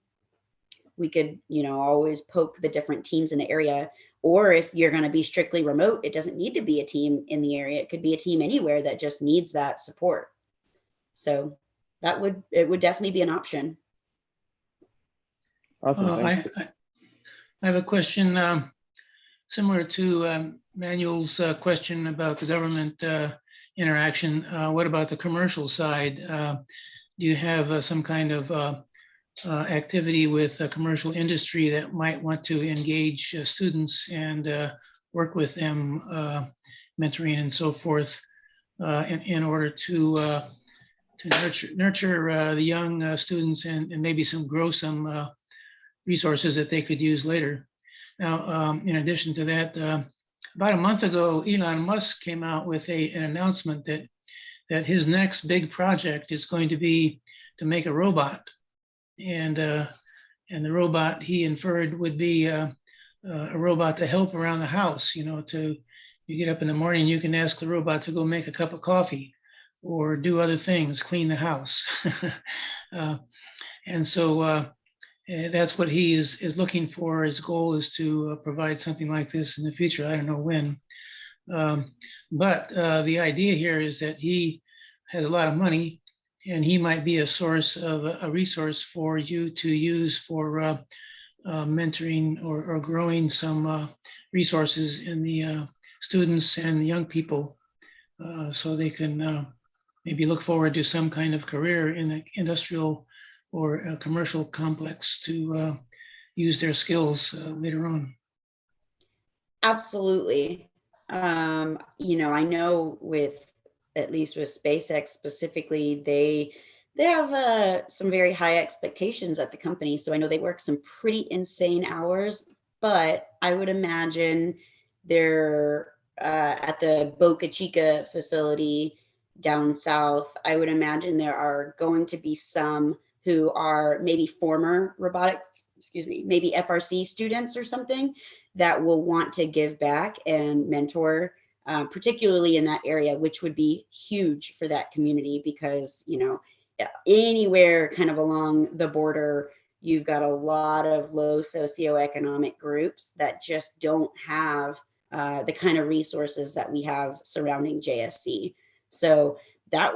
we could, always poke the different teams in the area. Or if you're going to be strictly remote, it doesn't need to be a team in the area. It could be a team anywhere that just needs that support. So it would definitely be an option. Awesome. I Thanks. have a question similar to Manuel's question about the government interaction. What about the commercial side? Do you have some kind of activity with a commercial industry that might want to engage students and work with them, mentoring and so forth, in order to nurture the young students and maybe grow some resources that they could use later? Now, in addition to that, about a month ago, Elon Musk came out with an announcement that his next big project is going to be to make a robot. And the robot, he inferred, would be a robot to help around the house. You get up in the morning, you can ask the robot to go make a cup of coffee or do other things, clean the house. And so that's what he is looking for. His goal is to provide something like this in the future. I don't know when. But the idea here is that he has a lot of money, and he might be a source of a resource for you to use for mentoring or growing some resources in the students and the young people, so they can maybe look forward to some kind of career in an industrial or a commercial complex to use their skills later on. Absolutely. I know at least with SpaceX specifically, they have some very high expectations at the company. So I know they work some pretty insane hours, but I would imagine they're at the Boca Chica facility down south. I would imagine there are going to be some who are maybe former maybe FRC students or something that will want to give back and mentor, particularly in that area, which would be huge for that community because, anywhere kind of along the border, you've got a lot of low socioeconomic groups that just don't have the kind of resources that we have surrounding JSC. So that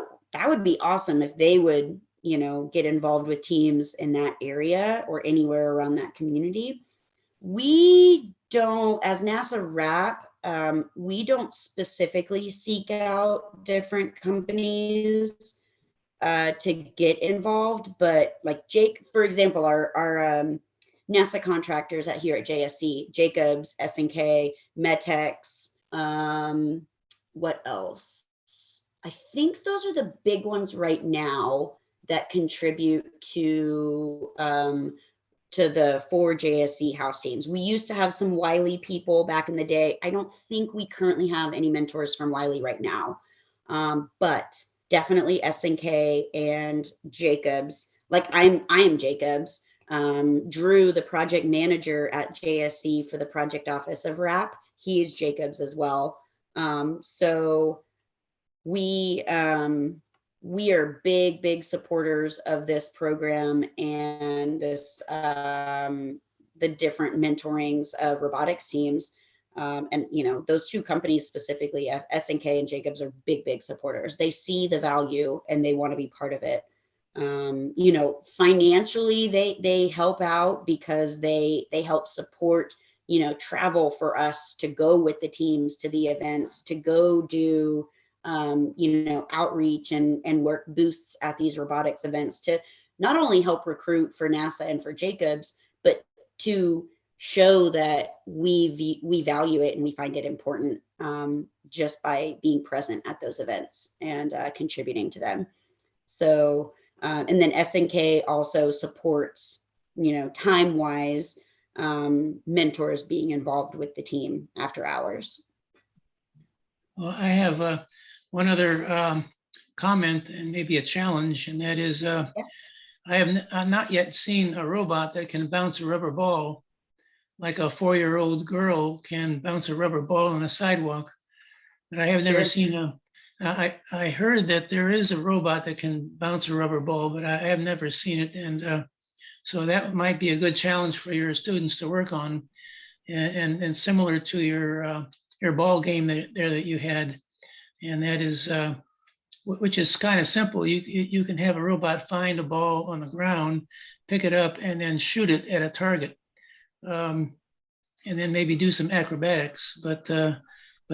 would be awesome if they would, get involved with teams in that area or anywhere around that community. We don't, as NASA RAP, we don't specifically seek out different companies to get involved, but like for example, our NASA contractors here at JSC, Jacobs, SNK, Metex, what else? I think those are the big ones right now that contribute to the 4 JSC house teams. We used to have some Wiley people back in the day. I don't think we currently have any mentors from Wiley right now, but definitely SNK and Jacobs. Like I am Jacobs. Drew, the project manager at JSC for the project office of RAP, he is Jacobs as well. So we are big supporters of this program and this the different mentorings of robotics teams. And those two companies specifically, SNK and Jacobs, are big supporters. They see the value and they want to be part of it. Financially, they help out because they help support travel for us to go with the teams to the events, to go do outreach and work booths at these robotics events, to not only help recruit for NASA and for Jacobs, but to show that we value it and we find it important, just by being present at those events and contributing to them. So, and then SNK also supports, time-wise, mentors being involved with the team after hours. Well, I have one other comment and maybe a challenge, and that is I have not yet seen a robot that can bounce a rubber ball like a 4-year-old girl can bounce a rubber ball on a sidewalk. But I have never seen I heard that there is a robot that can bounce a rubber ball, but I have never seen it. And So that might be a good challenge for your students to work on, and similar to your ball game that you had, and that is which is kind of simple. You can have a robot find a ball on the ground, pick it up, and then shoot it at a target, and then maybe do some acrobatics. But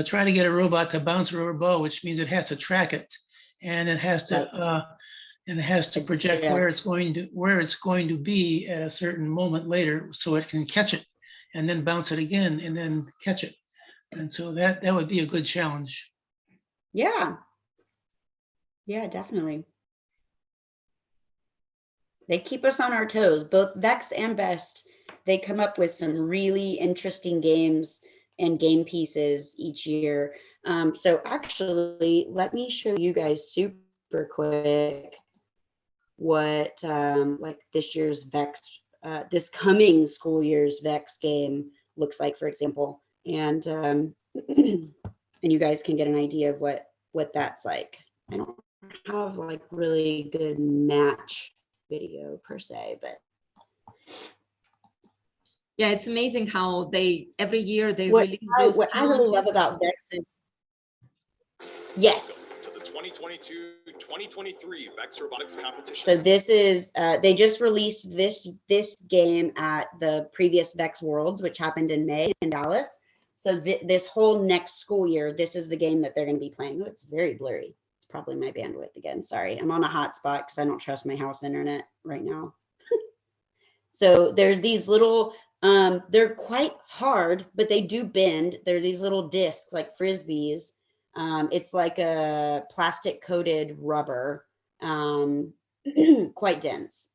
try to get a robot to bounce a rubber ball, which means it has to track it, and it has to project where it's going to be at a certain moment later, so it can catch it, and then bounce it again, and then catch it. And so that would be a good challenge. Yeah. Yeah, definitely. They keep us on our toes, both Vex and Best. They come up with some really interesting games and game pieces each year. So actually, let me show you guys super quick what like this year's Vex, this coming school year's Vex game looks like, for example. And and you guys can get an idea of what that's like. I don't have like really good match video per se, but Yeah, it's amazing how every year they what release those I really love challenges. about Vex is, yes. To the 2022-2023 Vex Robotics competition. So this is they just released this game at the previous Vex Worlds, which happened in May in Dallas. So this whole next school year, this is the game that they're going to be playing. Oh, it's very blurry. It's probably my bandwidth again. Sorry, I'm on a hotspot because I don't trust my house internet right now. So there's these little, they're quite hard, but they do bend. They're these little discs like Frisbees. It's like a plastic coated rubber, quite dense.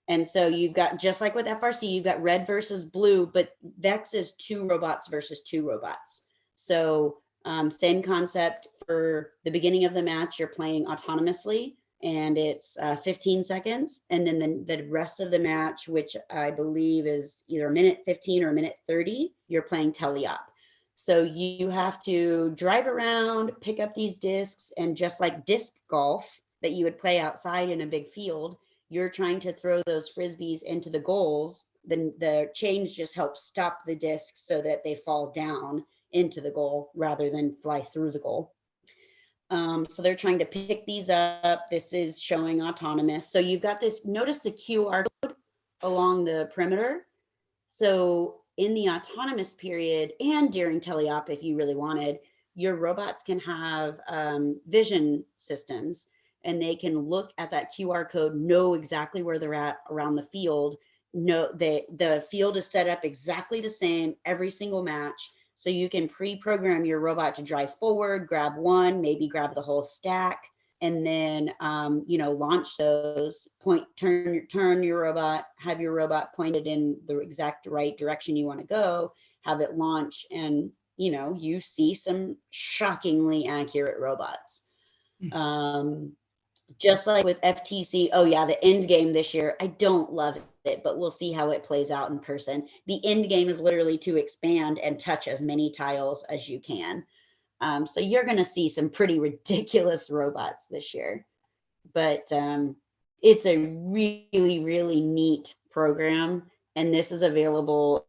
And so you've got, just like with FRC, you've got red versus blue, but Vex is 2 robots versus 2 robots. So same concept for the beginning of the match, you're playing autonomously, and it's 15 seconds. And then the rest of the match, which I believe is either a minute 15 or a minute 30, you're playing teleop. So you have to drive around, pick up these discs, and just like disc golf that you would play outside in a big field, you're trying to throw those Frisbees into the goals. Then the chains just help stop the discs so that they fall down into the goal rather than fly through the goal. So they're trying to pick these up. This is showing autonomous. So you've got this, notice the QR code along the perimeter. So in the autonomous period and during teleop, if you really wanted, your robots can have vision systems, and they can look at that QR code, know exactly where they're at around the field. Know that the field is set up exactly the same every single match. So you can pre-program your robot to drive forward, grab one, maybe grab the whole stack, and then launch those, turn your robot, have your robot pointed in the exact right direction you want to go, have it launch, and you see some shockingly accurate robots. Just like with FTC, oh yeah, the end game this year, I don't love it, but we'll see how it plays out in person. The end game is literally to expand and touch as many tiles as you can. So you're going to see some pretty ridiculous robots this year, but it's a really, really neat program. And this is available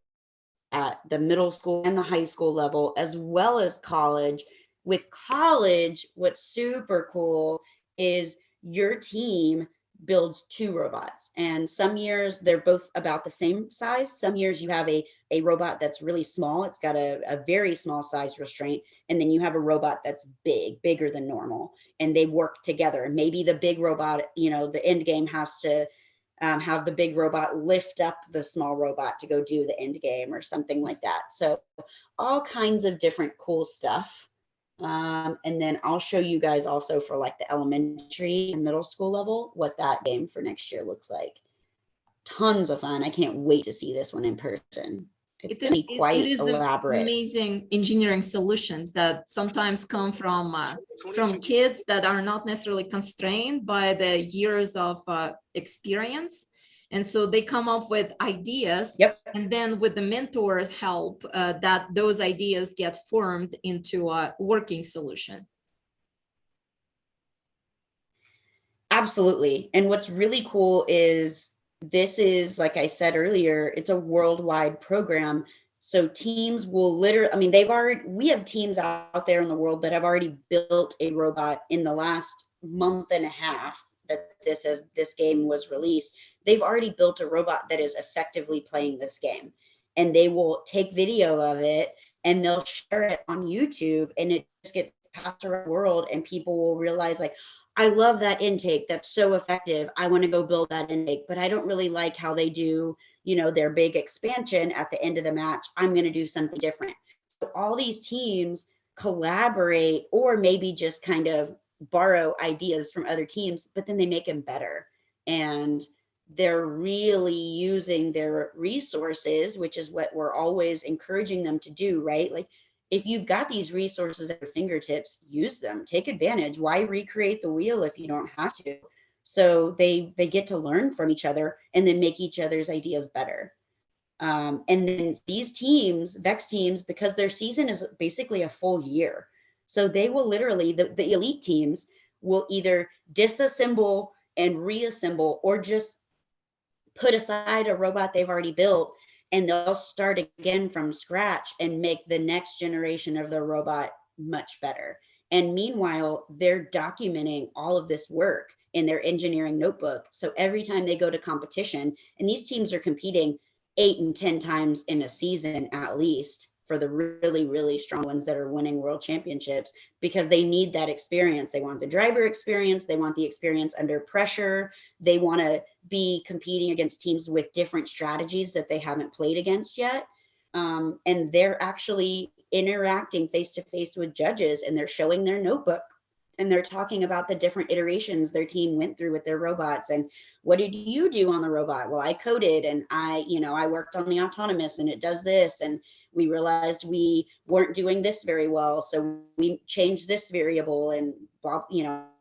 at the middle school and the high school level, as well as college. With college, what's super cool is your team builds 2 robots, and some years they're both about the same size. Some years you have a robot that's really small, it's got a very small size restraint, and then you have a robot that's bigger than normal, and they work together. Maybe the big robot, the end game has to have the big robot lift up the small robot to go do the end game or something like that. So all kinds of different cool stuff. And then I'll show you guys also for like the elementary and middle school level what that game for next year looks like. Tons of fun. I can't wait to see this one in person. It's going to be quite elaborate. Amazing engineering solutions that sometimes come from kids that are not necessarily constrained by the years of experience. And so they come up with ideas, yep. And then with the mentors' help, that those ideas get formed into a working solution. Absolutely. And what's really cool is this is, like I said earlier, it's a worldwide program. So teams will literally, I mean, we have teams out there in the world that have already built a robot in the last month and a half that this game was released. They've already built a robot that is effectively playing this game, and they will take video of it and they'll share it on YouTube, and it just gets passed around the world, and people will realize, like, I love that intake. That's so effective. I want to go build that intake, but I don't really like how they do, their big expansion at the end of the match. I'm going to do something different. So all these teams collaborate, or maybe just kind of borrow ideas from other teams, but then they make them better. And they're really using their resources, which is what we're always encouraging them to do, right? Like, if you've got these resources at your fingertips, use them, take advantage. Why recreate the wheel if you don't have to? So they get to learn from each other and then make each other's ideas better. And then these teams, VEX teams, because their season is basically a full year. So they will literally, the elite teams will either disassemble and reassemble, or just put aside a robot they've already built, and they'll start again from scratch and make the next generation of their robot much better. And meanwhile, they're documenting all of this work in their engineering notebook. So every time they go to competition, and these teams are competing 8 and 10 times in a season at least, for the really, really strong ones that are winning world championships, because they need that experience. They want the driver experience. They want the experience under pressure. They want to be competing against teams with different strategies that they haven't played against yet. And they're actually interacting face to face with judges, and they're showing their notebook, and they're talking about the different iterations their team went through with their robots. And what did you do on the robot? Well, I coded, and I worked on the autonomous, and it does this. And we realized we weren't doing this very well, so we changed this variable, and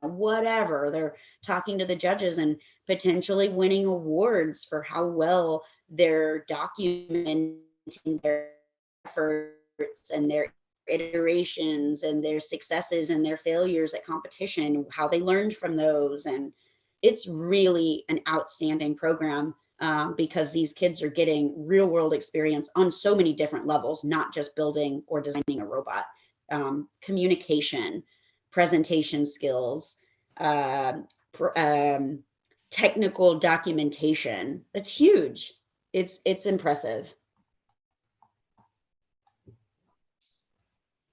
whatever. They're talking to the judges and potentially winning awards for how well they're documenting their efforts and their iterations and their successes and their failures at competition, how they learned from those. And it's really an outstanding program, because these kids are getting real world experience on so many different levels, not just building or designing a robot. Communication, presentation skills, technical documentation. It's huge. It's impressive.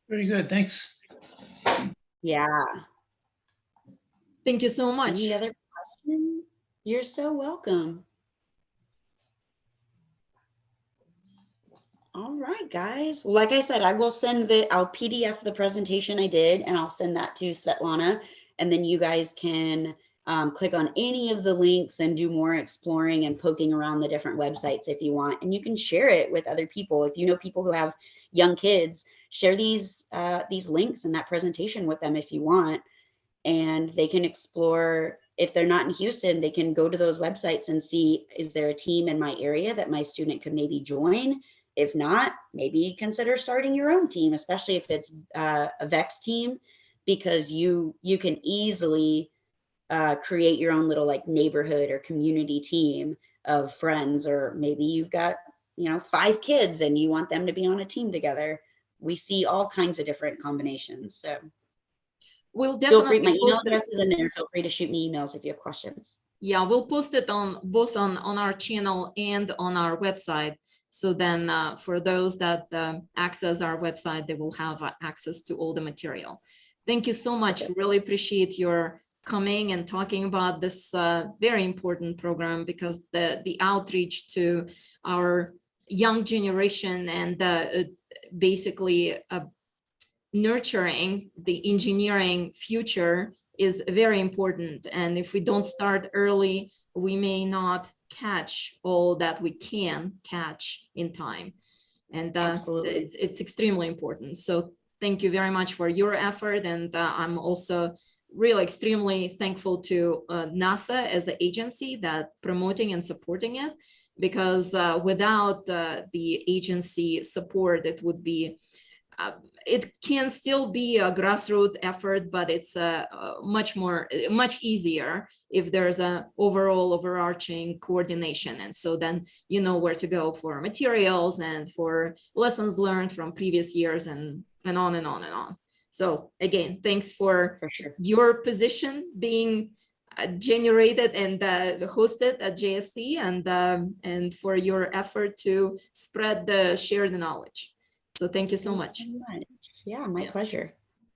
Very good. Thanks. Yeah. Thank you so much. Any other questions? You're so welcome. All right, guys. Well, like I said, I'll PDF the presentation I did, and I'll send that to Svetlana, and then you guys can click on any of the links and do more exploring and poking around the different websites if you want. And you can share it with other people. If you know people who have young kids, share these links and that presentation with them if you want, and they can explore. If they're not in Houston, they can go to those websites and see, is there a team in my area that my student could maybe join? If not, maybe consider starting your own team, especially if it's a VEX team, because you can easily create your own little like neighborhood or community team of friends. Or maybe you've got 5 kids and you want them to be on a team together. We see all kinds of different combinations. So we'll feel free. definitely My email address is in there. Feel free to shoot me emails if you have questions. Yeah, we'll post it on both on our channel and on our website. So then for those that access our website, they will have access to all the material. Thank you so much. Really appreciate your coming and talking about this very important program, because the outreach to our young generation and basically nurturing the engineering future is very important. And if we don't start early, we may not catch all that we can catch in time. And it's extremely important. So thank you very much for your effort. And I'm also really extremely thankful to NASA as an agency that promoting and supporting it, because without the agency support, it would be it can still be a grassroots effort, but it's much easier if there's a overall overarching coordination. And so then you know where to go for materials and for lessons learned from previous years and on and on and on. So again, thanks for sure. your position being generated and hosted at JST, and for your effort to spread the shared knowledge. So thank you so much. Yeah, my pleasure.